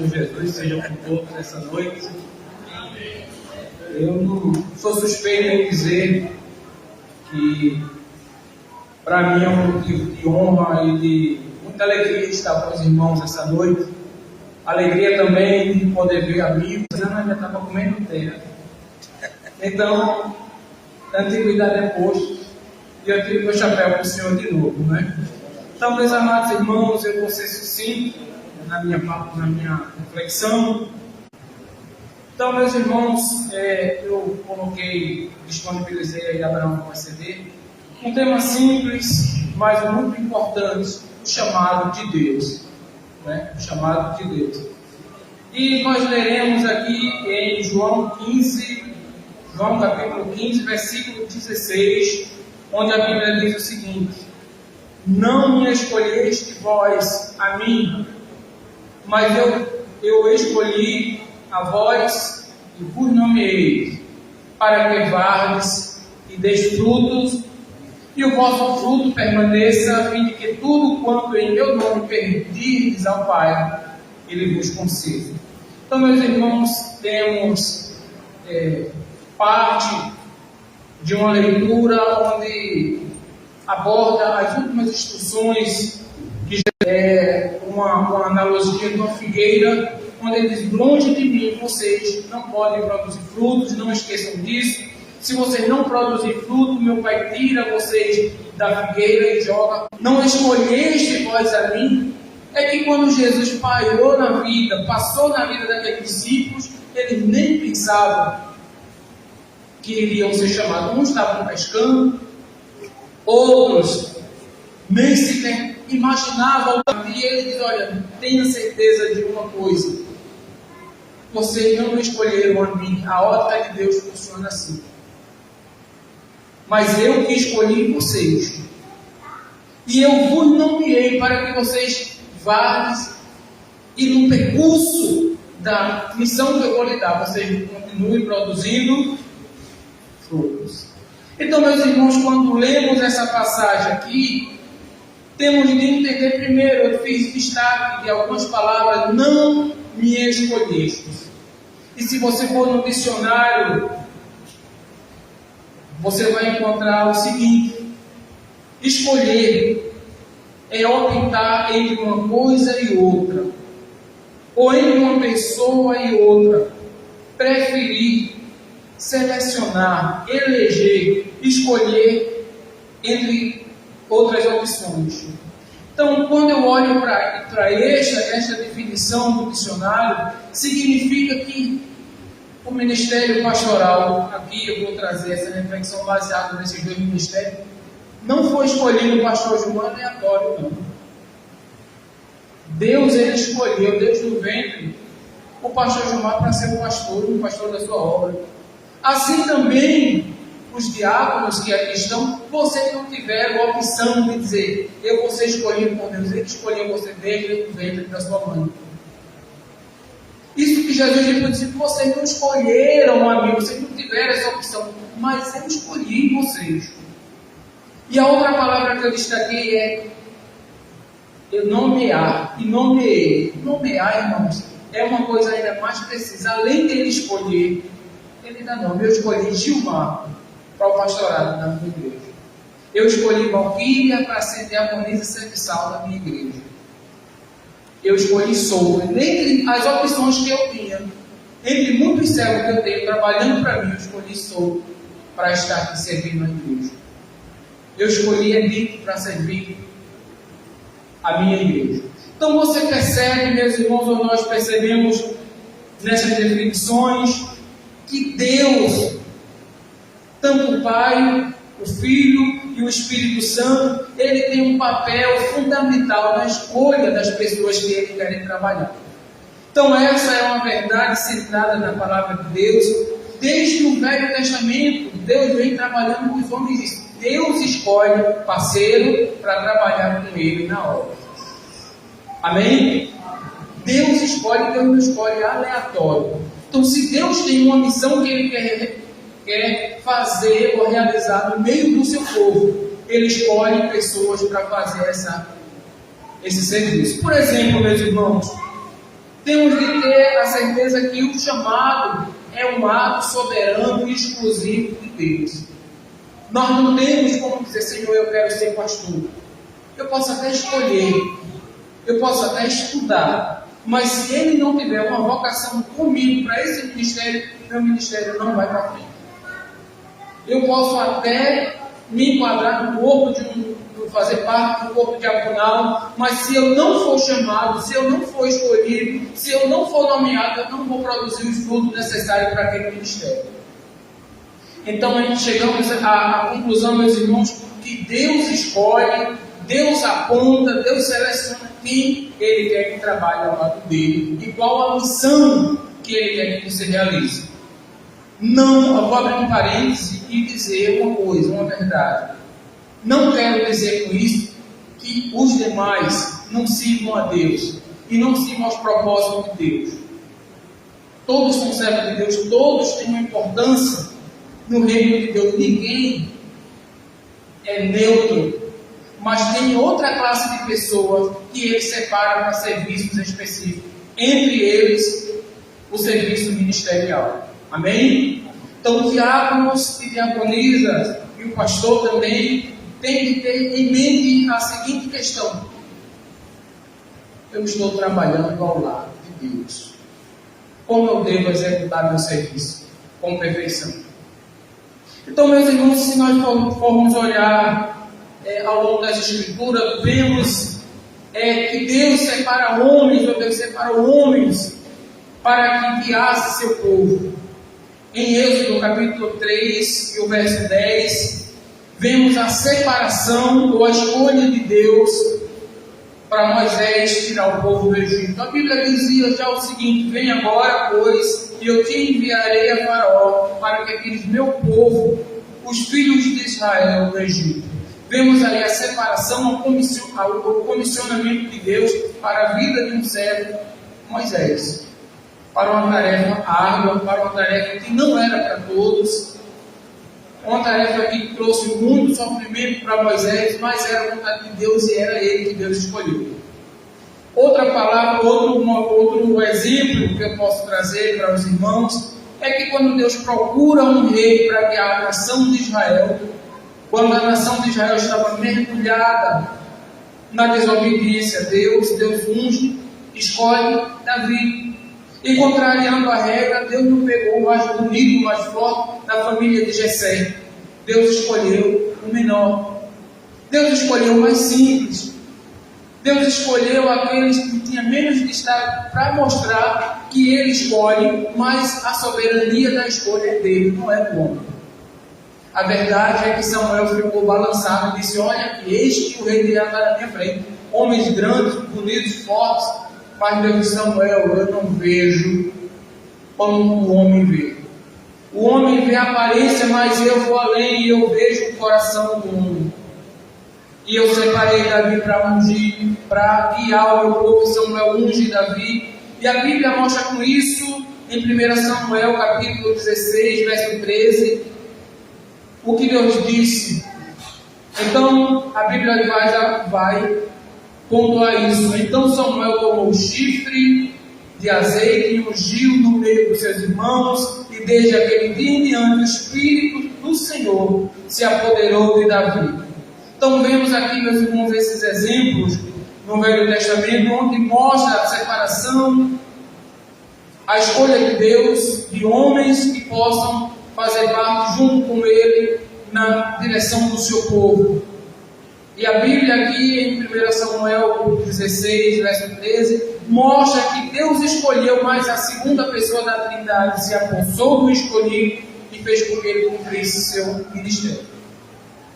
Jesus seja com todos essa noite. Eu não sou suspeito em dizer que para mim é um motivo de honra e de muita alegria estar com os irmãos essa noite. Alegria também de poder ver amigos. Ana já estava comendo terra. Então, a antiguidade é posto e eu tiro meu chapéu para o Senhor de novo, né? Então, meus amados irmãos, eu vou ser sucinto na minha reflexão. Então, meus irmãos, eu disponibilizei aí Abraão com CD, um tema simples, mas muito importante, o chamado de Deus, né? O chamado de Deus. E nós leremos aqui em João capítulo 15, versículo 16, onde a Bíblia diz o seguinte: não me escolheste vós a mim, mas eu escolhi a vós e vos nomeei, para que vardes e deis frutos, e o vosso fruto permaneça, a fim de que tudo quanto em meu nome pedirdes ao Pai, Ele vos conceda. Então, meus irmãos, temos parte de uma leitura onde aborda as últimas instruções, que é uma analogia de uma figueira, onde ele diz: longe de mim vocês não podem produzir frutos, não esqueçam disso. Se vocês não produzirem fruto, meu Pai tira vocês da figueira e joga. Não escolheste vós a mim. É que quando Jesus passou na vida daqueles discípulos, eles nem pensavam que iriam ser chamados. Uns estavam pescando, outros nem sequer imaginavam. E ele diz: olha, tenha certeza de uma coisa, vocês não escolheram a mim. A ótica de Deus funciona assim. Mas eu que escolhi vocês, e eu vos nomeei para que vocês vades, e no percurso da missão que eu vou lhe dar, vocês continuem produzindo frutos. Então, meus irmãos, quando lemos essa passagem aqui, temos de entender primeiro. Eu fiz destaque de algumas palavras: não me escolheste. E se você for no dicionário, você vai encontrar o seguinte: escolher é optar entre uma coisa e outra, ou entre uma pessoa e outra, preferir, selecionar, eleger, escolher entre outras opções. Então, quando eu olho para esta definição do dicionário, significa que o ministério pastoral, aqui eu vou trazer essa reflexão baseada nesses dois ministérios, não foi escolhido o pastor João aleatório, não. Deus, ele escolheu desde o ventre o pastor João para ser o pastor da sua obra. Assim também os diáconos que aqui estão, vocês não tiveram a opção de dizer: eu vou ser escolhido por Deus. Ele escolheu você desde o ventre da sua mãe. Isso que Jesus disse: vocês não escolheram a mim, vocês não tiveram essa opção, mas eu escolhi vocês. E a outra palavra que eu destaquei é nomear e nomeei. Nomear, irmãos, é uma coisa ainda mais precisa. Além dele escolher, ele dá nome. Eu escolhi Gilmar para o pastorado da minha igreja. Eu escolhi Valquíria para ser diaconisa serviçal da minha igreja. Eu escolhi Souza. Dentre as opções que eu tinha, entre muitos servos que eu tenho trabalhando para mim, eu escolhi Souza para estar aqui servindo a igreja. Eu escolhi Henrique para servir a minha igreja. Então você percebe, meus irmãos, ou nós percebemos nessas definições, que Deus, tanto o Pai, o Filho e o Espírito Santo, ele tem um papel fundamental na escolha das pessoas que ele quer trabalhar. Então essa é uma verdade centrada na palavra de Deus. Desde o Velho Testamento, Deus vem trabalhando com os homens. Deus escolhe parceiro para trabalhar com ele na obra. Amém? Deus escolhe, Deus não escolhe aleatório. Então, se Deus tem uma missão que ele quer fazer ou realizar no meio do seu povo, ele escolhe pessoas para fazer esse serviço. Por exemplo, meus irmãos, Temos de ter a certeza que o chamado é um ato soberano e exclusivo de Deus. Nós não temos como dizer, Senhor, eu quero ser pastor. Eu posso até escolher, eu posso até estudar, mas se Ele não tiver uma vocação comigo para esse ministério, meu ministério não vai para frente. Eu posso até me enquadrar no corpo fazer parte do corpo diaconal, mas se eu não for chamado, se eu não for escolhido, se eu não for nomeado, eu não vou produzir os frutos necessários para aquele ministério. Então a gente chegamos à conclusão, meus irmãos, que Deus escolhe, Deus aponta, Deus seleciona quem Ele quer que trabalhe ao lado dele e qual a missão que Ele quer que você realize. Não, eu vou abrir um parêntese e dizer uma coisa, uma verdade. Não quero dizer com isso que os demais não sirvam a Deus e não sirvam aos propósitos de Deus. Todos são servos de Deus, todos têm uma importância no reino de Deus. Ninguém é neutro, mas tem outra classe de pessoas que Ele separa para serviços específicos. Entre eles, o serviço ministerial. Amém? Então, diáconos e diaconisas, e o pastor também, tem que ter em mente a seguinte questão: eu estou trabalhando ao lado de Deus. Como eu devo executar meu serviço com perfeição? Então, meus irmãos, se nós formos olhar ao longo das Escrituras, vemos que Deus separa homens, ou Deus separou homens para que guiasse seu povo. Em Êxodo capítulo 3 e o verso 10, vemos a separação ou a escolha de Deus para Moisés tirar o povo do Egito. A Bíblia dizia já o seguinte: vem agora, pois, e eu te enviarei a Faraó para que aqueles meu povo, os filhos de Israel, do Egito. Vemos aí a separação, o comissionamento de Deus para a vida de um servo, Moisés, para uma tarefa árdua, para uma tarefa que não era para todos, uma tarefa que trouxe muito sofrimento para Moisés, mas era a vontade de Deus e era ele que Deus escolheu. Outra palavra, outro exemplo que eu posso trazer para os irmãos é que quando Deus procura um rei para guiar a nação de Israel, quando a nação de Israel estava mergulhada na desobediência a Deus, Deus unge, escolhe Davi. E contrariando a regra, Deus não pegou o mais bonito, o mais forte da família de Jessé. Deus escolheu o menor. Deus escolheu o mais simples. Deus escolheu aqueles que tinham menos destaque para mostrar que Ele escolhe, mas a soberania da escolha dele, não é do homem. A verdade é que Samuel ficou balançado e disse: olha, eis que o rei de está na minha frente. Homens grandes, bonitos, fortes. Mas Deus disse: Samuel, eu não vejo como o homem vê. O homem vê a aparência, mas eu vou além e eu vejo o coração do homem. E eu separei Davi para ungir, para guiar o meu povo. Samuel unge Davi. E a Bíblia mostra com isso, em 1 Samuel capítulo 16, verso 13, o que Deus disse. Então, a Bíblia vai pontuar isso. Então Samuel tomou o chifre de azeite e ungiu no meio dos seus irmãos, e desde aquele dia em diante o Espírito do Senhor se apoderou de Davi. Então vemos aqui, meus irmãos, esses exemplos no Velho Testamento, onde mostra a separação, a escolha de Deus de homens que possam fazer parte junto com Ele na direção do seu povo. E a Bíblia aqui em 1 Samuel 16, verso 13, mostra que Deus escolheu, mas a segunda pessoa da Trindade se apossou do escolhido e fez com que ele cumprisse seu ministério.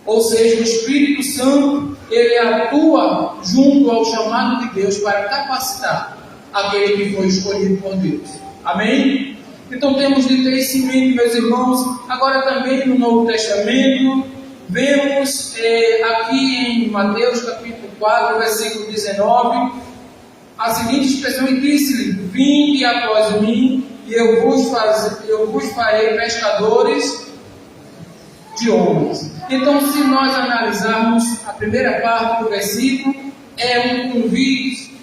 Ou seja, o Espírito Santo, ele atua junto ao chamado de Deus para capacitar aquele que foi escolhido por Deus. Amém? Então temos de ter isso em mente, meus irmãos. Agora também no Novo Testamento, vemos aqui em Mateus capítulo 4, versículo 19, a seguinte expressão: e disse-lhe: vinde após mim, e eu vos farei pescadores de homens. Então, se nós analisarmos a primeira parte do versículo, é um convite: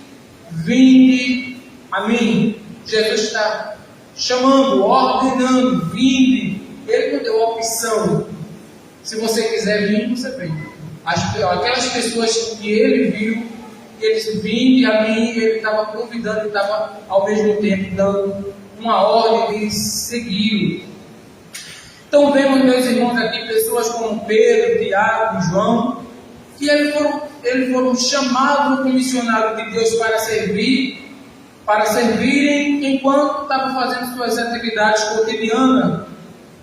vinde Amém? Jesus está chamando, ordenando, vinde. Ele não deu a opção. Se você quiser vir, você vem. Aquelas pessoas que ele viu, eles vinde a mim, ele estava convidando, estava ao mesmo tempo dando uma ordem de seguir. Então vemos, meus irmãos, aqui pessoas como Pedro, Tiago e João, que eles foram chamados como missionários de Deus para servirem enquanto estavam fazendo suas atividades cotidianas.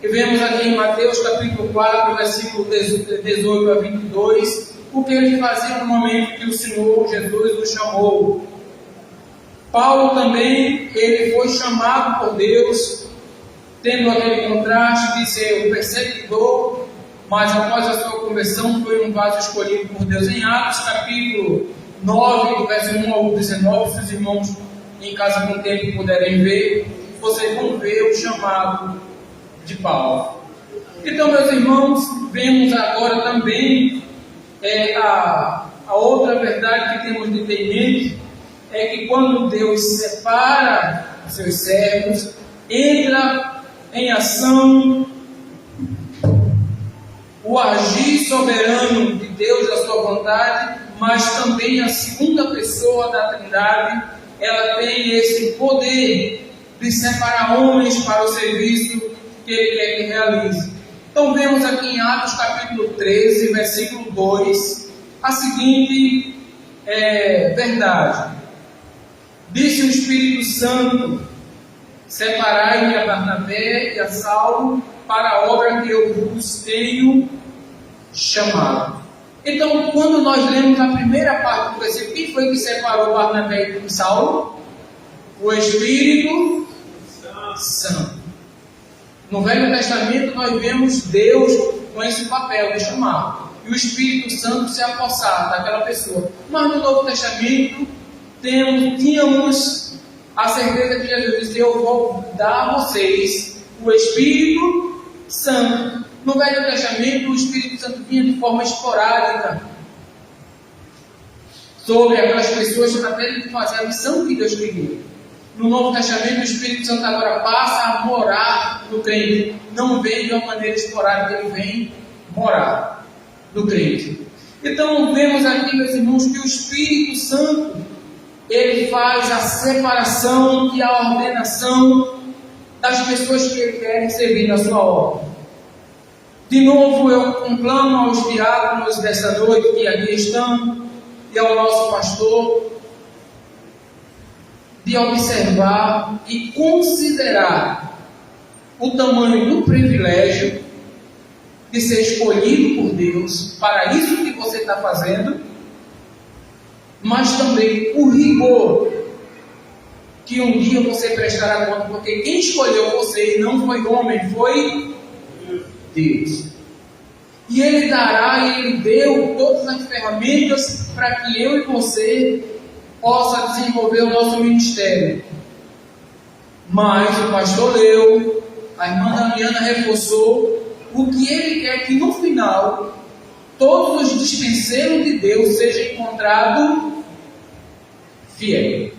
E vemos aqui em Mateus capítulo 4, versículo 18 a 22, o que eles faziam no momento que o Senhor Jesus os chamou. Paulo também, ele foi chamado por Deus, tendo aquele contraste de ser um perseguidor, mas após a sua conversão foi um vaso escolhido por Deus. Em Atos capítulo 9, do verso 1 ao 19, se os irmãos em casa com tempo puderem ver, vocês vão ver o chamado de Paulo. Então, meus irmãos, vemos agora também a outra verdade que temos de ter em mente, é que quando Deus separa os seus servos, entra em ação o agir soberano de Deus, da sua vontade, mas também a segunda pessoa da Trindade, ela tem esse poder de separar homens para o serviço que ele quer que realize. Então vemos aqui em Atos capítulo 13, versículo 2, a seguinte verdade. Disse o Espírito Santo: separai-me a Barnabé e a Saulo para a obra que eu vos tenho chamado. Então, quando nós lemos a primeira parte do versículo, quem foi que separou Barnabé e Saulo? O Espírito Santo. No Velho Testamento nós vemos Deus com esse papel de chamar, e o Espírito Santo se apossar daquela pessoa. Mas no Novo Testamento tínhamos a certeza que Jesus disse: eu vou dar a vocês o Espírito Santo. No Velho Testamento o Espírito Santo vinha de forma esporádica sobre aquelas pessoas para terem fazer a missão que Deus queria. No Novo Testamento, o Espírito Santo agora passa a morar no crente. Não vem de uma maneira esporádica, ele vem morar no crente. Então, vemos aqui, meus irmãos, que o Espírito Santo, ele faz a separação e a ordenação das pessoas que ele quer servir na sua obra. De novo, eu conclamo aos diáconos desta noite que aqui estão, e ao nosso pastor, de observar e considerar o tamanho do privilégio de ser escolhido por Deus para isso que você está fazendo, mas também o rigor que um dia você prestará conta, porque quem escolheu você não foi homem, foi Deus. E Ele dará, e Ele deu todas as ferramentas para que eu e você possa desenvolver o nosso ministério. Mas o pastor leu, a irmã Damiana reforçou, o que ele quer que no final todos os dispenseiros de Deus sejam encontrados fiéis.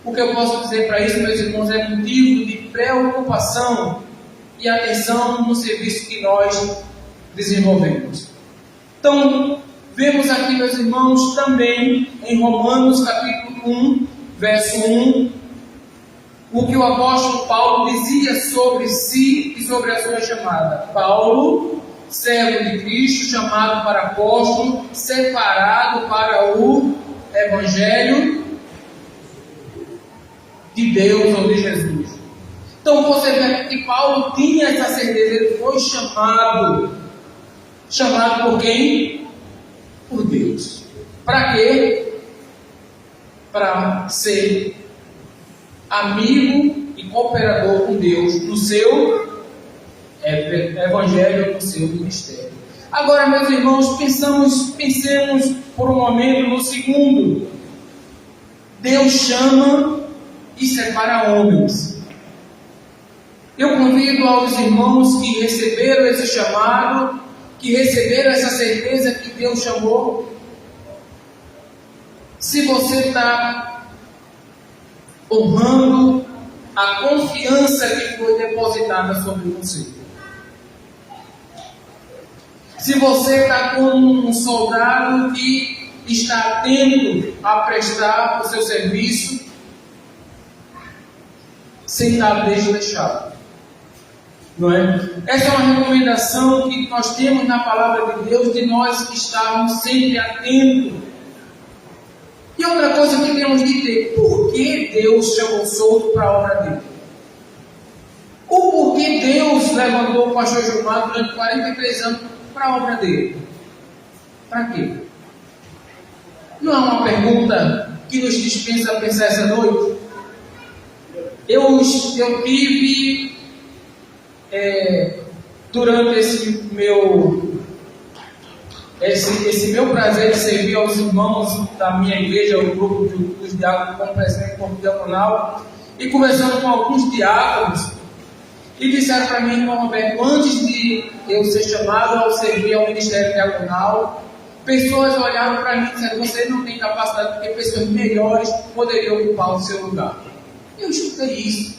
O que eu posso dizer para isso, meus irmãos, é motivo de preocupação e atenção no serviço que nós desenvolvemos. Então, vemos aqui, meus irmãos, também em Romanos capítulo 1, verso 1, o que o apóstolo Paulo dizia sobre si e sobre a sua chamada. Paulo, servo de Cristo, chamado para apóstolo, separado para o Evangelho de Deus ou de Jesus. Então você vê que Paulo tinha essa certeza, ele foi chamado. Chamado por quem? Por Deus. Para quê? Para ser amigo e cooperador com Deus no seu evangelho, no seu ministério. Agora, meus irmãos, pensemos por um momento no segundo. Deus chama e separa homens. Eu convido aos irmãos que receberam esse chamado, que receberam essa certeza que Deus chamou. Se você está honrando a confiança que foi depositada sobre você. Se você está como um soldado que está atento a prestar o seu serviço, sem estar desleixado. Não é? Essa é uma recomendação que nós temos na palavra de Deus, de nós estarmos sempre atentos. E outra coisa que temos de ter, por que Deus chamou Souto para a obra dele? O porquê Deus levantou o pastor Gilmar durante 43 anos para a obra dele? Para quê? Não é uma pergunta que nos dispensa pensar essa noite? Eu tive, durante esse meu prazer de servir aos irmãos da minha igreja, o grupo dos diáconos, como presidente do corpo diaconal, e conversando com alguns diáconos, e disseram para mim, irmão Roberto, antes de eu ser chamado ao servir ao ministério diaconal, pessoas olharam para mim e disseram: você não tem capacidade, porque pessoas melhores poderiam ocupar o seu lugar. Eu escutei isso.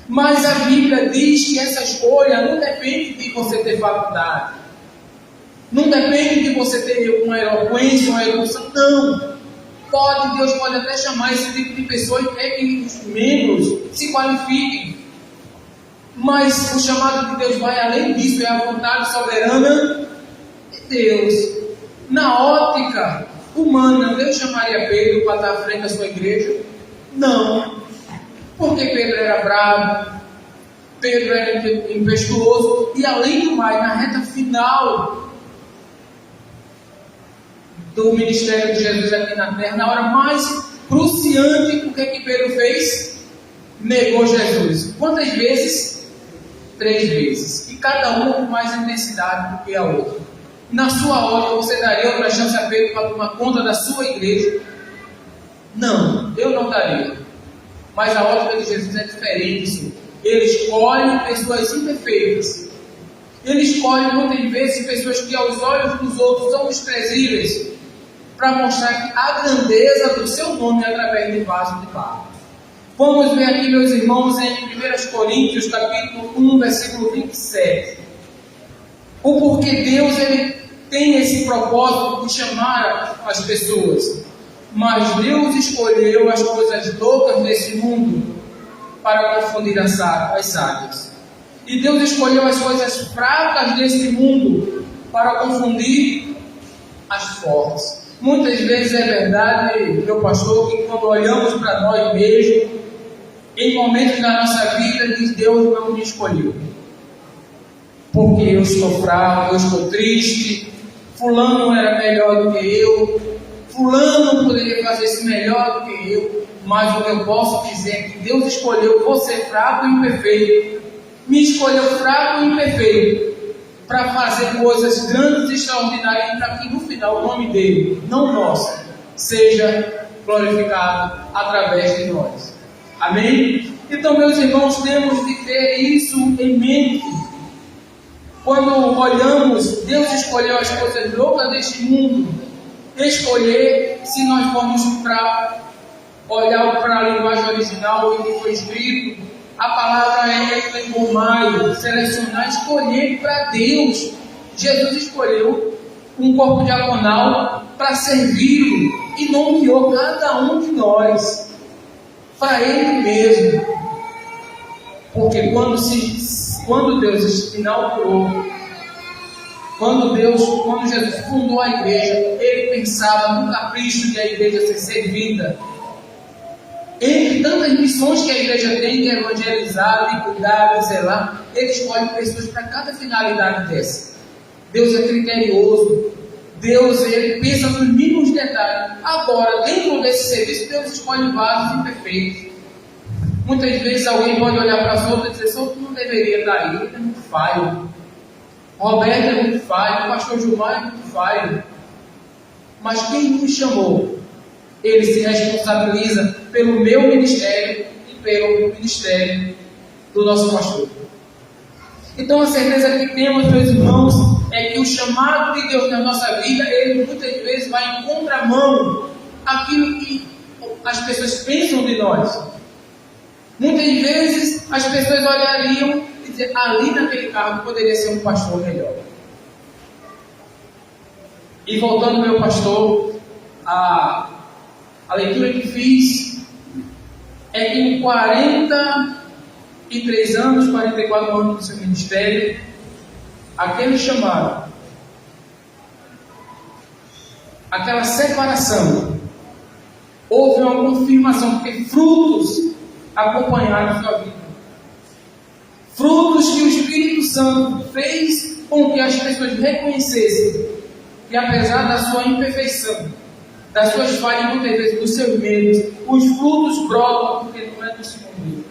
Mas a Bíblia diz que essa escolha não depende de você ter faculdade, não depende de você ter uma eloquência, uma elocução. Não. Deus pode até chamar esse tipo de pessoa e quer que os membros se qualifiquem. Mas o chamado de Deus vai além disso, é a vontade soberana de Deus. Na ótica humana, Deus chamaria Pedro para estar à frente da sua igreja? Não. Porque Pedro era bravo, Pedro era impetuoso, e além do mais, na reta final do ministério de Jesus aqui na terra, na hora mais cruciante, o que Pedro fez? Negou Jesus. Quantas vezes? 3 vezes. E cada uma com mais intensidade do que a outra. Na sua hora, você daria outra chance a Pedro para tomar conta da sua igreja? Não, eu não daria. Mas a ótica de Jesus é diferente. Ele escolhe pessoas imperfeitas. Ele escolhe muitas vezes pessoas que aos olhos dos outros são desprezíveis, para mostrar que a grandeza do seu nome é através de vaso de barro. Vamos ver aqui, meus irmãos, em 1 Coríntios, capítulo 1, versículo 27. O porquê Deus ele tem esse propósito de chamar as pessoas. Mas Deus escolheu as coisas loucas desse mundo para confundir as sábias. E Deus escolheu as coisas fracas desse mundo para confundir as fortes. Muitas vezes é verdade, meu pastor, que quando olhamos para nós mesmos, em momentos da nossa vida, diz: Deus não me escolheu. Porque eu estou fraco, eu estou triste, fulano era melhor do que eu, fulano poderia fazer isso melhor do que eu. Mas o que eu posso dizer é que Deus escolheu você fraco e imperfeito. Me escolheu fraco e imperfeito para fazer coisas grandes e extraordinárias, para que no final o nome dele, não nosso, seja glorificado através de nós. Amém? Então, meus irmãos, temos de ter isso em mente. Quando olhamos, Deus escolheu as coisas loucas deste mundo. Escolher, se nós formos para olhar para a linguagem original e que foi escrito, a palavra é engomai, selecionar, escolher para Deus. Jesus escolheu um corpo diaconal para servi-lo e nomeou cada um de nós para Ele mesmo. Porque quando Deus inaugurou, quando Jesus fundou a igreja, Ele pensava no capricho de a igreja ser servida. Entre tantas missões que a igreja tem, de evangelizar, de cuidar, de zelar, Ele escolhe pessoas para cada finalidade dessa. Deus é criterioso. Deus ele pensa nos mínimos detalhes. Agora, dentro desse serviço, Deus escolhe vasos imperfeitos. Muitas vezes alguém pode olhar para as outras e dizer: Souto não deveria estar aí, ele é muito falho. Roberto é muito falho, o pastor Gilmar é muito falho. Mas quem nos chamou? Ele se responsabiliza pelo meu ministério e pelo ministério do nosso pastor. Então a certeza que temos, meus irmãos, é que o chamado de Deus na nossa vida, ele muitas vezes vai em contramão aquilo que as pessoas pensam de nós. Muitas vezes as pessoas olhariam e dizer, ali naquele cargo poderia ser um pastor melhor. E voltando, meu pastor, a leitura que fiz é que em 43 anos, 44 anos do seu ministério, aquele chamado, aquela separação, houve uma confirmação, porque frutos acompanharam a sua vida. Frutos que o Espírito Santo fez com que as pessoas reconhecessem que, apesar da sua imperfeição, das suas falhas, muitas vezes dos seus medos, os frutos brotam porque não é do seu medo,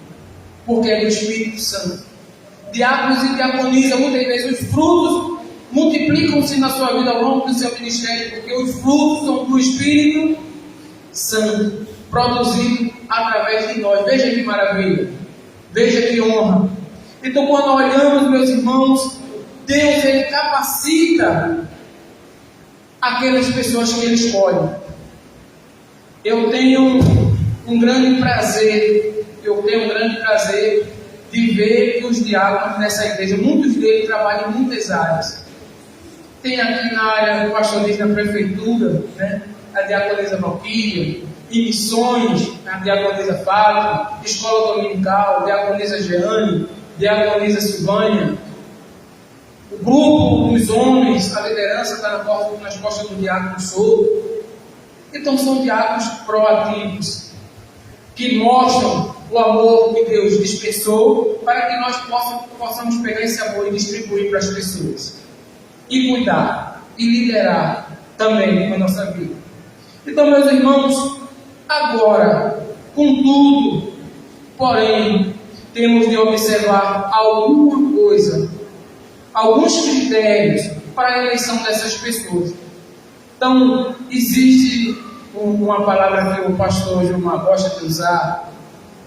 porque é do Espírito Santo. Diáconos e diaconisas, muitas vezes os frutos multiplicam-se na sua vida ao longo do seu ministério, porque os frutos são do Espírito Santo, produzido através de nós. Veja que maravilha, veja que honra. Então, quando olhamos, meus irmãos, Deus, Ele capacita aquelas pessoas que Ele escolhe. Eu tenho um grande prazer de ver que os diáconos nessa igreja, muitos deles trabalham em muitas áreas. Tem aqui na área do pastorismo na prefeitura, né, a diaconisa Valquíria, em missões, a diaconisa Fátima, escola dominical, a diaconisa Jeane, diaconisa Silvânia. O grupo dos homens, a liderança está nas costas do diácono Souto. Então são diáconos proativos, que mostram o amor que Deus dispensou, para que nós possamos pegar esse amor e distribuir para as pessoas. E cuidar, e liderar também a nossa vida. Então, meus irmãos, agora, contudo, porém, temos de observar alguma coisa, alguns critérios para a eleição dessas pessoas. Então, existe uma palavra que o pastor Gilmar gosta de usar,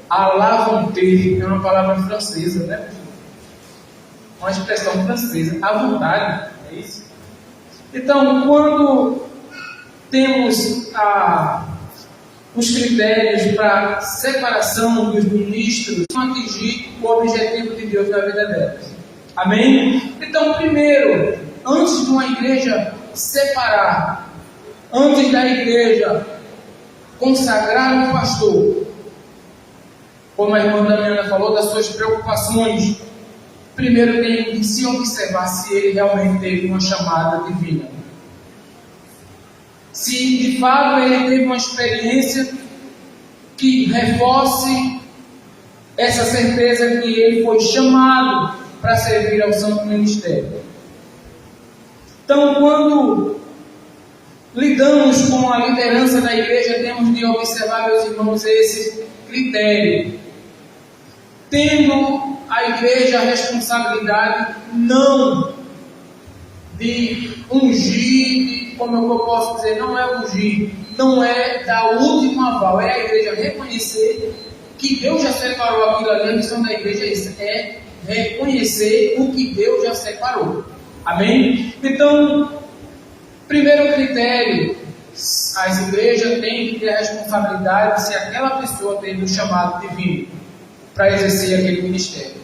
alavonter, é uma palavra francesa, né? Uma expressão francesa, à vontade, é isso? Então, quando temos os critérios para separação dos ministros, não atingir o objetivo de Deus na vida delas. Amém? Então, primeiro, antes de uma igreja separar, antes da igreja consagrar um pastor, como a irmã Damiana falou das suas preocupações, primeiro tem que se observar se ele realmente teve uma chamada divina. Se de fato ele teve uma experiência que reforce essa certeza que ele foi chamado para servir ao santo ministério. Então, quando lidamos com a liderança da igreja, temos de observar, meus irmãos, esse critério. Tendo a igreja a responsabilidade não de ungir, como eu posso dizer, não é ungir, não é dar o último aval, é a igreja reconhecer que Deus já separou aquilo ali. A missão da igreja é isso, é reconhecer o que Deus já separou. Amém? Então, primeiro critério, as igrejas têm que ter a responsabilidade se aquela pessoa teve um chamado divino para exercer aquele ministério.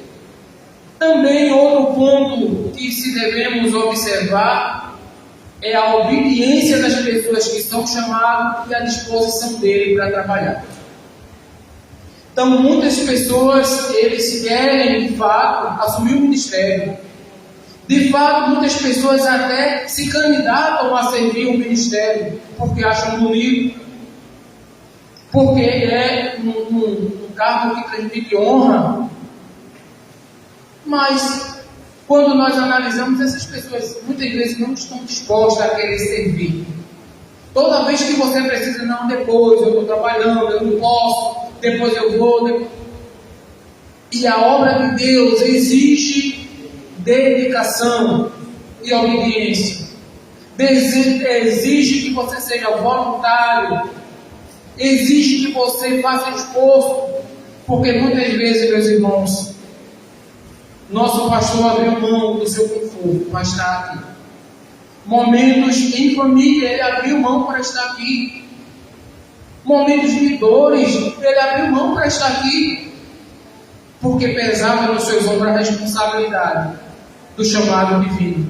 Também outro ponto que se devemos observar é a obediência das pessoas que são chamadas e a disposição dele para trabalhar. Então, muitas pessoas, eles querem, de fato, assumir o ministério. De fato, muitas pessoas até se candidatam a servir o ministério, porque acham bonito, porque é um cargo que transmite honra. Mas, quando nós analisamos, essas pessoas muitas vezes não estão dispostas a querer servir. Toda vez que você precisa, não, depois eu estou trabalhando, eu não posso, depois eu vou. E a obra de Deus exige dedicação e obediência. Exige que você seja voluntário. Exige que você faça esforço. Porque muitas vezes, meus irmãos, nosso pastor abriu mão do seu conforto para estar aqui. Momentos em família, ele abriu mão para estar aqui. momentos de dores, ele abriu mão para estar aqui, porque pesava nos seus ombros a responsabilidade do chamado divino.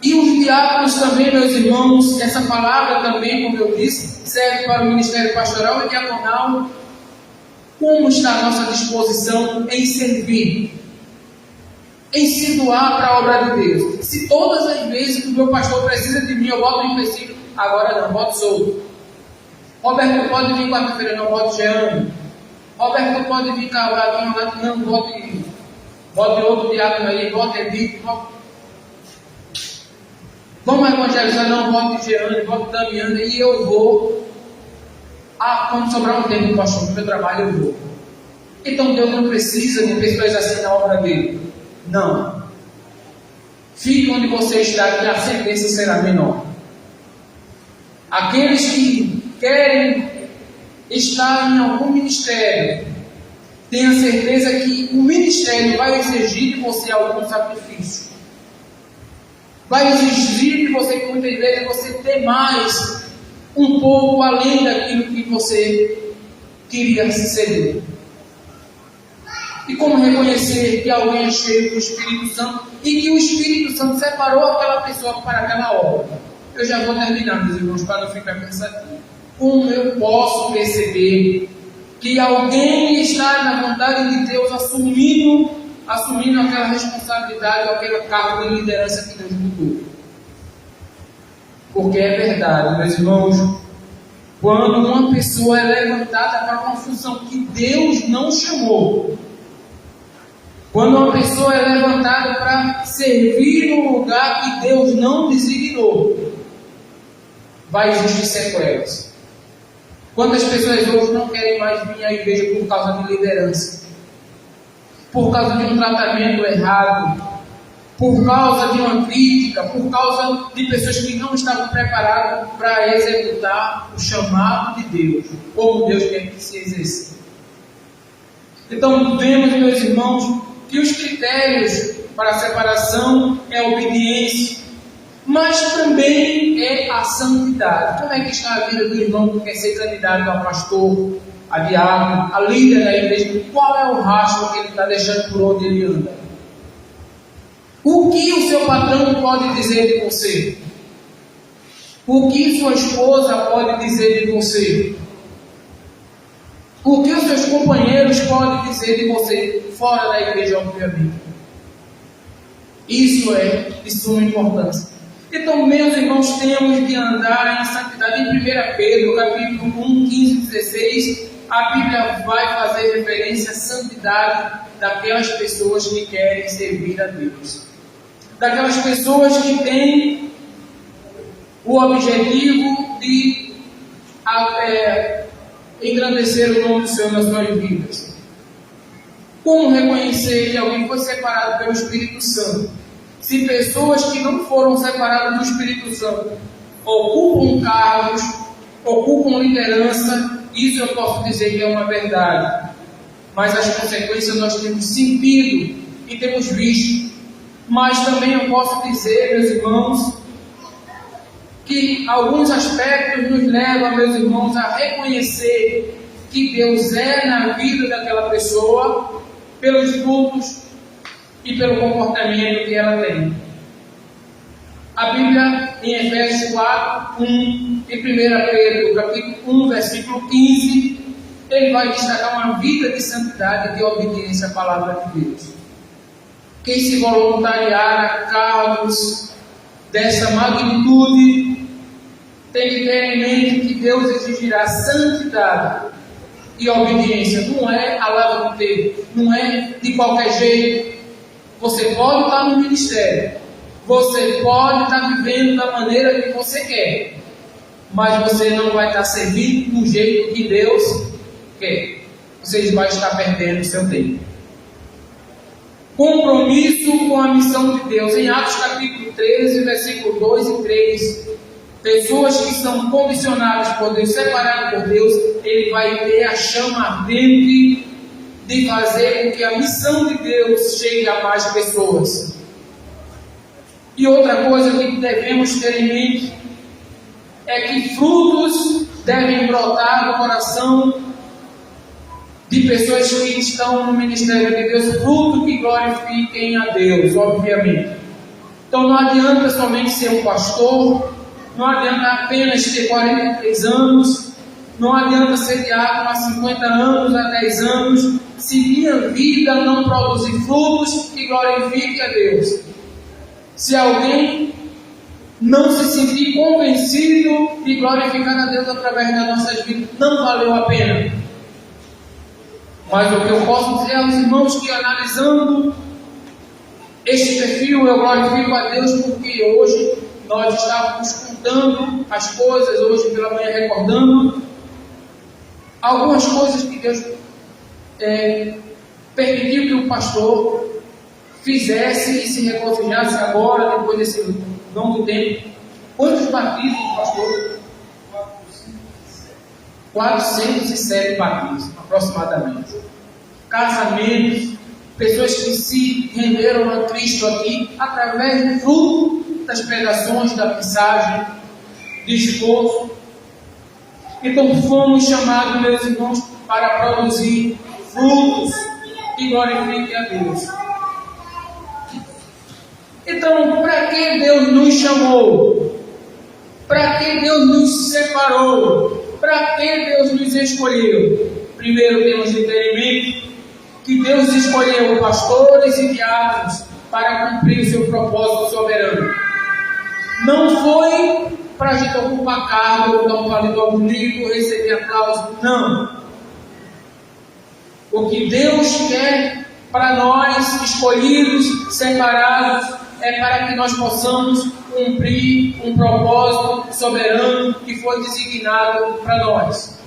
E os diáconos também, meus irmãos, essa palavra também, como eu disse, serve para o ministério pastoral e diaconal. Como está a nossa disposição em servir, em se doar para a obra de Deus? Se todas as vezes que o meu pastor precisa de mim, eu boto um empecilho, agora não, boto solto. Roberto pode vir quarta-feira, não, boto Jeane. Roberto pode vir Calvado, não, bote outro diácono aí, bote Edith, vamos evangelizar, não, bote Jeane, bote Damiana, e eu vou. Quando sobrar um tempo, pastor, no meu trabalho eu vou. Então Deus não precisa de pessoas assim na obra dele. Não. Fique onde você está, que a sentença será menor. Aqueles que querem estar em algum ministério, tenha certeza que o ministério vai exigir de você algum sacrifício. Vai exigir de você, que muitas vezes, você ter mais, um pouco além daquilo que você queria ceder. E como reconhecer que alguém é cheio do Espírito Santo e que o Espírito Santo separou aquela pessoa para aquela obra? Eu já vou terminar, meus irmãos, para não ficar cansativo. Como eu posso perceber que alguém está na vontade de Deus assumindo aquela responsabilidade ou aquele cargo de liderança que Deus botou? Porque é verdade, meus irmãos, quando uma pessoa é levantada para uma função que Deus não chamou, quando uma pessoa é levantada para servir no lugar que Deus não designou, vai existir sequelas. Quantas pessoas hoje não querem mais vir à igreja por causa de liderança, por causa de um tratamento errado, por causa de uma crítica, por causa de pessoas que não estavam preparadas para executar o chamado de Deus, como Deus quer que se exerça. Então, vemos, meus irmãos, que os critérios para a separação é a obediência, mas também é a santidade. Como é que está a vida do irmão que quer ser candidato a pastor, a diácono, a líder da igreja? Qual é o rastro que ele está deixando por onde ele anda? O que o seu patrão pode dizer de você? O que sua esposa pode dizer de você? O que os seus companheiros podem dizer de você fora da igreja, obviamente? Isso é de suma importância. Então, meus irmãos, temos de andar em santidade. Em 1 Pedro, capítulo 1, 15 e 16, a Bíblia vai fazer referência à santidade daquelas pessoas que querem servir a Deus. Daquelas pessoas que têm o objetivo de engrandecer o nome do Senhor nas suas vidas. Como reconhecer que alguém foi separado pelo Espírito Santo? Se pessoas que não foram separadas do Espírito Santo ocupam cargos, ocupam liderança, isso eu posso dizer que é uma verdade. Mas as consequências nós temos sentido e temos visto. Mas também eu posso dizer, meus irmãos, que alguns aspectos nos levam, meus irmãos, a reconhecer que Deus é na vida daquela pessoa pelos frutos e pelo comportamento que ela tem. A Bíblia, em Efésios 4, 1 e 1 Pedro, capítulo 1, versículo 15, ele vai destacar uma vida de santidade e de obediência à palavra de Deus. Quem se voluntariar a cargos dessa magnitude tem que ter em mente que Deus exigirá santidade e obediência. Não é a lava do tempo, não é de qualquer jeito. Você pode estar no ministério, você pode estar vivendo da maneira que você quer, mas você não vai estar servindo do jeito que Deus quer. Você vai estar perdendo o seu tempo. Compromisso com a missão de Deus. Em Atos capítulo 13, versículo 2 e 3, pessoas que são comissionadas por Deus, separadas por Deus, ele vai ter a chama ardente de fazer com que a missão de Deus chegue a mais pessoas. E outra coisa que devemos ter em mente é que frutos devem brotar do coração de pessoas que estão no ministério de Deus, fruto que glorifiquem a Deus, obviamente. Então não adianta somente ser um pastor, não adianta apenas ter 43 anos, não adianta ser diácono há 50 anos, há 10 anos, se minha vida não produzir frutos que glorifiquem a Deus. Se alguém não se sentir convencido de glorificar a Deus através das nossas vidas, não valeu a pena. Mas o que eu posso dizer aos irmãos que, analisando este perfil, eu glorifico a Deus porque hoje nós estávamos contando as coisas, hoje pela manhã recordando algumas coisas que Deus permitiu que o pastor fizesse e se regozijasse agora, depois desse longo tempo. Quantos batismos, pastor? 407 batismos, aproximadamente. Casamentos, pessoas que se renderam a Cristo aqui, através do fruto das pregações, da mensagem, de esforço. Então fomos chamados, meus irmãos, para produzir frutos que glorifiquem a Deus. Então, para que Deus nos chamou? Para que Deus nos separou? Para que Deus nos escolheu? Primeiro temos de ter em mente que Deus escolheu pastores e diáconos para cumprir o seu propósito soberano. Não foi para a gente ocupar cargo, dar um paletó bonito, receber aplausos. Não. O que Deus quer para nós, escolhidos, separados, é para que nós possamos cumprir um propósito soberano que foi designado para nós.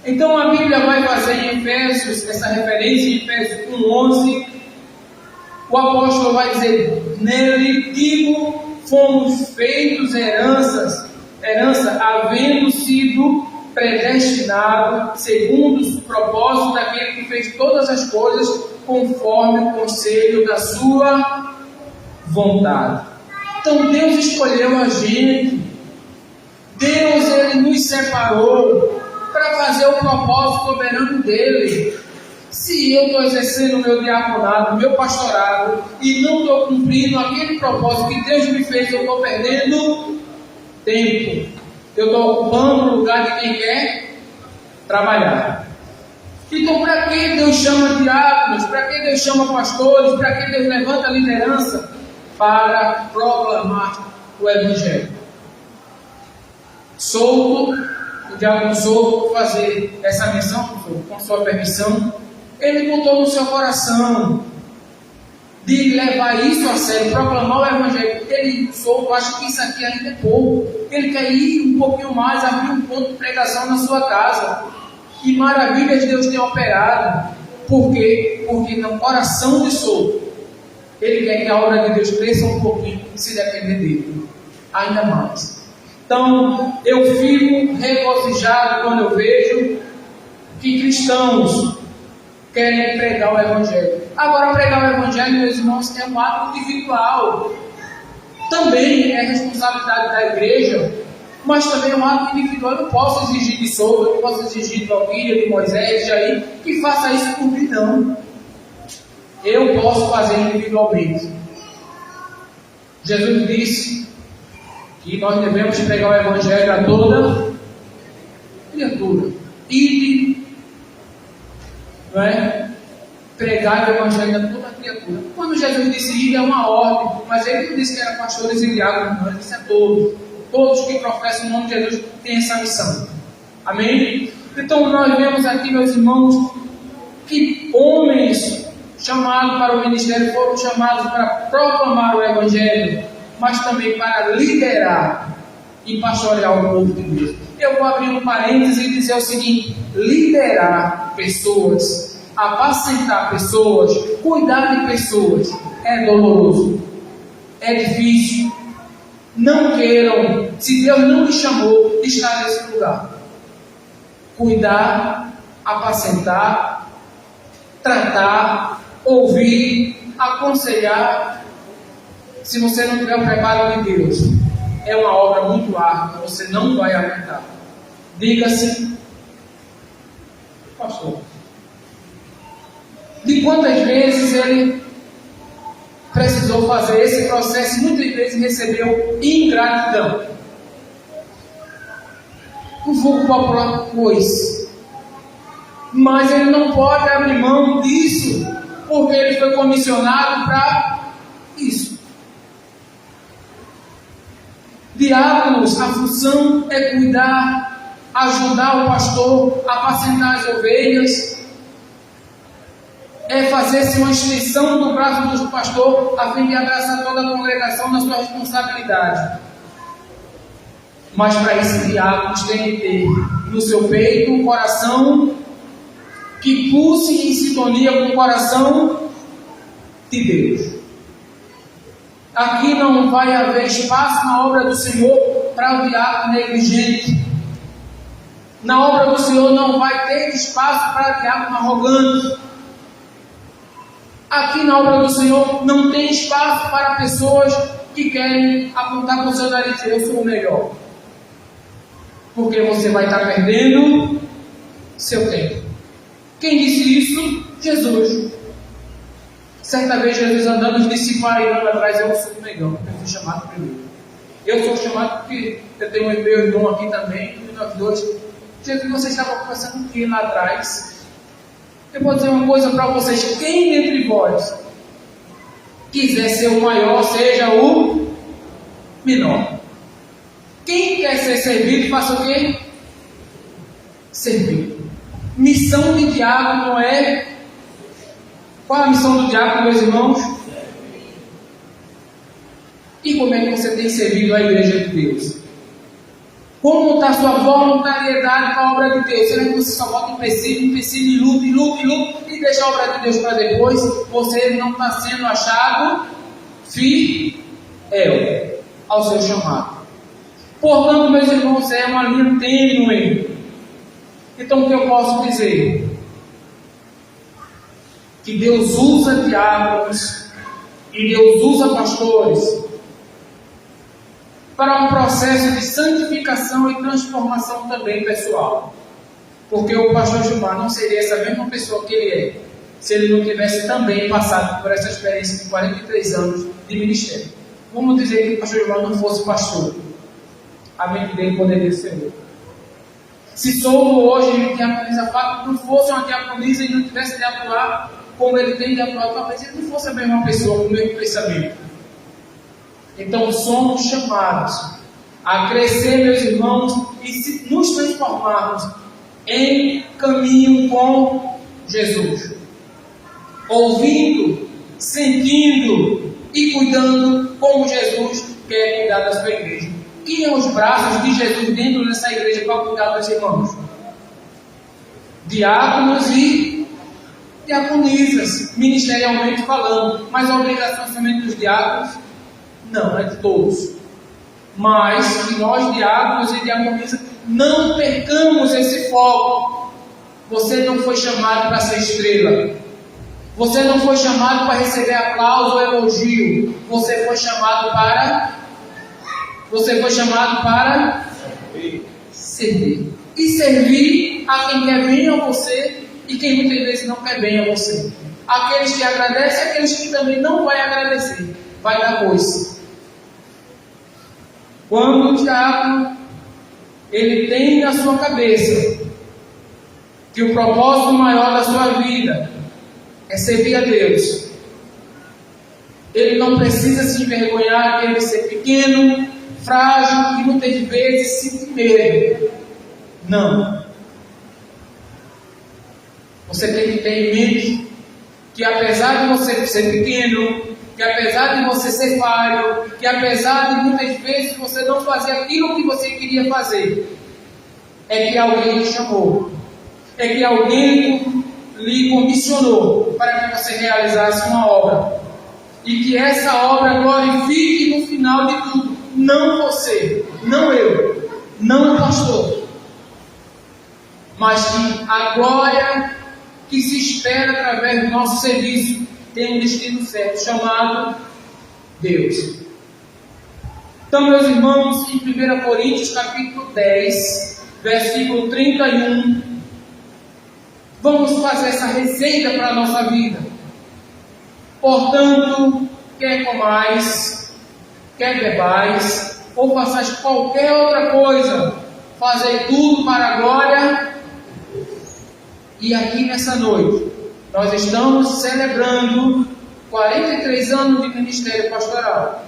Então a Bíblia vai fazer em Efésios, essa referência em Efésios 1:11, o apóstolo vai dizer: nele, digo, fomos feitos herança, havendo sido predestinado segundo o propósito daquele que fez todas as coisas conforme o conselho da sua vontade. Então Deus escolheu a gente, Deus ele nos separou para fazer o propósito soberano dele. Se eu estou exercendo o meu diaconado, o meu pastorado, e não estou cumprindo aquele propósito que Deus me fez, eu estou perdendo tempo. Eu estou ocupando o lugar de quem quer trabalhar. Então, para que Deus chama diáconos? Para que Deus chama pastores? Para que Deus levanta a liderança? Para proclamar o Evangelho. Souto, o diácono Souto, fazer essa menção, com sua permissão, ele botou no seu coração de levar isso a sério, proclamar o Evangelho. Ele, Souto, acha que isso aqui ainda é pouco. Ele quer ir um pouquinho mais, abrir um ponto de pregação na sua casa. Que maravilhas Deus tem operado. Por quê? Porque no coração de Souto, ele quer que a obra de Deus cresça um pouquinho, se depender dele, ainda mais. Então, eu fico regozijado quando eu vejo que cristãos querem pregar o Evangelho. Agora, pregar o Evangelho, meus irmãos, é um ato individual. Também é responsabilidade da igreja, mas também é um ato individual. Eu não posso exigir de Souto, eu não posso exigir de Alquíria, de Moisés, de Jair, que faça isso por mim, não. Eu posso fazer individualmente. Jesus disse que nós devemos pregar o Evangelho a toda criatura. Ide, não é? Pregar o Evangelho a toda criatura. Quando Jesus disse ide, é uma ordem, mas ele não disse que era pastores e diáconos, não, ele disse a todos. Todos que professam o nome de Jesus têm essa missão. Amém? Então nós vemos aqui, meus irmãos, que homens chamados para o ministério foram chamados para proclamar o Evangelho, mas também para liderar e pastorear o povo de Deus. Eu vou abrir um parênteses e dizer o seguinte: liderar pessoas, apacentar pessoas, cuidar de pessoas é doloroso, é difícil. Não queiram, se Deus não lhe chamou, estar nesse lugar. Cuidar, apacentar, tratar, ouvir, aconselhar. Se você não tiver o preparo de Deus, é uma obra muito árdua, você não vai aguentar. Diga-se, pastor, de quantas vezes ele precisou fazer esse processo, muitas vezes recebeu ingratidão. O vulgo popular coisa. Mas ele não pode abrir mão disso, porque ele foi comissionado para isso. Diáconos, a função é cuidar, ajudar o pastor a apacentar as ovelhas, é fazer-se uma extensão do braço do pastor, a fim de abraçar toda a congregação na sua responsabilidade. Mas para isso, diáconos têm que ter no seu peito um coração que pulse em sintonia com o coração de Deus. Aqui não vai haver espaço na obra do Senhor para o diácono negligente. Na obra do Senhor não vai ter espaço para diácono arrogante. Aqui na obra do Senhor não tem espaço para pessoas que querem apontar para o seu nariz e dizer: eu sou o melhor. Porque você vai estar perdendo seu tempo. Quem disse isso? Jesus. Certa vez Jesus andando, disse para ele atrás: eu sou o melhor, porque eu fui chamado primeiro. Eu sou chamado porque eu tenho meu irmão aqui também, nós dois. Jesus, você estava conversando com quem lá atrás? Eu vou dizer uma coisa para vocês: quem dentre vós quiser ser o maior, seja o menor. Quem quer ser servido, faça o quê? Servir. Missão de diácono não é... Qual é a missão do diácono, meus irmãos? E como é que você tem servido a igreja de Deus? Como está a sua voluntariedade com a obra de Deus? Será que você só bota empecilho, e luta e deixa a obra de Deus para depois? Você não está sendo achado fiel ao seu chamado. Portanto, meus irmãos, é uma linha tênue. Então, o que eu posso dizer? Que Deus usa diáconos e Deus usa pastores para um processo de santificação e transformação também pessoal. Porque o pastor Gilmar não seria essa mesma pessoa que ele é, se ele não tivesse também passado por essa experiência de 43 anos de ministério. Vamos dizer que o pastor Gilmar não fosse pastor. A mente dele poderia ser outra. Se Soulo hoje, diaconisa Fábio, não fosse uma diaconisa e não tivesse de atuar como ele tem de atuar, talvez ele não fosse a mesma pessoa, com o mesmo pensamento. Então somos chamados a crescer, meus irmãos, e nos transformarmos em caminho com Jesus. Ouvindo, sentindo e cuidando como Jesus quer cuidar da sua igreja. Quem é os braços de Jesus dentro dessa igreja para cuidar dos irmãos? Diáconos e diaconisas, ministerialmente falando. Mas a obrigação somente dos diáconos? Não, é de todos. Mas que nós, diáconos e diaconisas, não percamos esse foco. Você não foi chamado para ser estrela. Você não foi chamado para receber aplauso ou elogio. Você foi chamado para servir. E servir a quem quer bem a você e quem muitas vezes não quer bem a você. Aqueles que agradecem e aqueles que também não vai agradecer. Vai dar coisa. Quando o diácono ele tem na sua cabeça que o propósito maior da sua vida é servir a Deus, ele não precisa se envergonhar de ele ser pequeno, frágil e muitas vezes sentir medo. Não. Você tem que ter em mente que apesar de você ser pequeno, que apesar de você ser falho, que apesar de muitas vezes você não fazer aquilo que você queria fazer, é que alguém lhe chamou, é que alguém lhe comissionou para que você realizasse uma obra, e que essa obra glorifique no final de tudo, não você, não eu, não o pastor, mas que a glória que se espera através do nosso serviço tem um destino certo, chamado Deus. Então, meus irmãos, em 1 Coríntios capítulo 10, versículo 31. Vamos fazer essa receita para a nossa vida. Portanto, quer comais, quer bebais, ou façais qualquer outra coisa, fazei tudo para a glória. E aqui nessa noite, nós estamos celebrando 43 anos de ministério pastoral.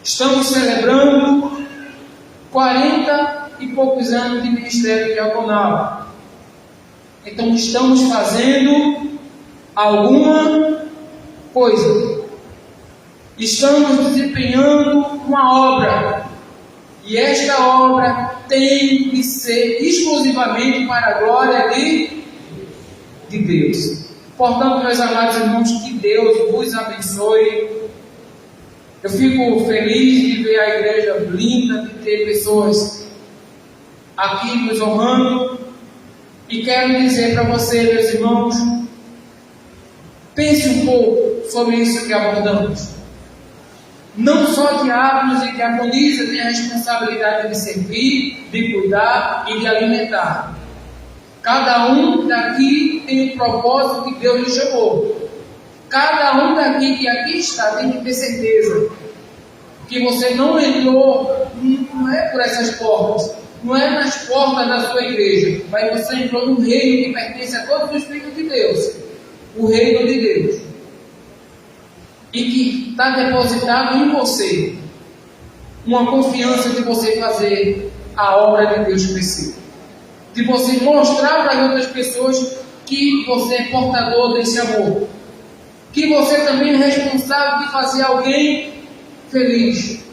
Estamos celebrando 40 e poucos anos de ministério diaconal. Então estamos fazendo alguma coisa. Estamos desempenhando uma obra. E esta obra tem que ser exclusivamente para a glória de Deus. Portanto, meus amados irmãos, que Deus vos abençoe. Eu fico feliz de ver a igreja linda, de ter pessoas aqui nos honrando. E quero dizer para você, meus irmãos, pense um pouco sobre isso que abordamos. Não só diáconos e diaconisa têm a responsabilidade de servir, de cuidar e de alimentar. Cada um daqui tem um propósito que Deus lhe chamou. Cada um daqui que aqui está tem que ter certeza que você não entrou, não é por essas portas, não é nas portas da sua igreja, mas você entrou no reino que pertence a todos os filhos de Deus, o reino de Deus, e que está depositado em você uma confiança de você fazer a obra de Deus crescer, de você mostrar para outras pessoas que você é portador desse amor, que você também é responsável de fazer alguém feliz,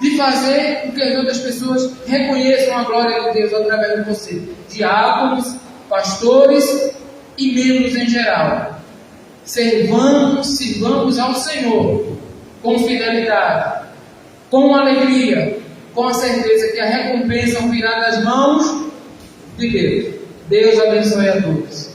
de fazer com que as outras pessoas reconheçam a glória de Deus através de você, diáconos, pastores e membros em geral. Sirvamos ao Senhor com fidelidade, com alegria, com a certeza que a recompensa virá das mãos de Deus. Deus abençoe a todos.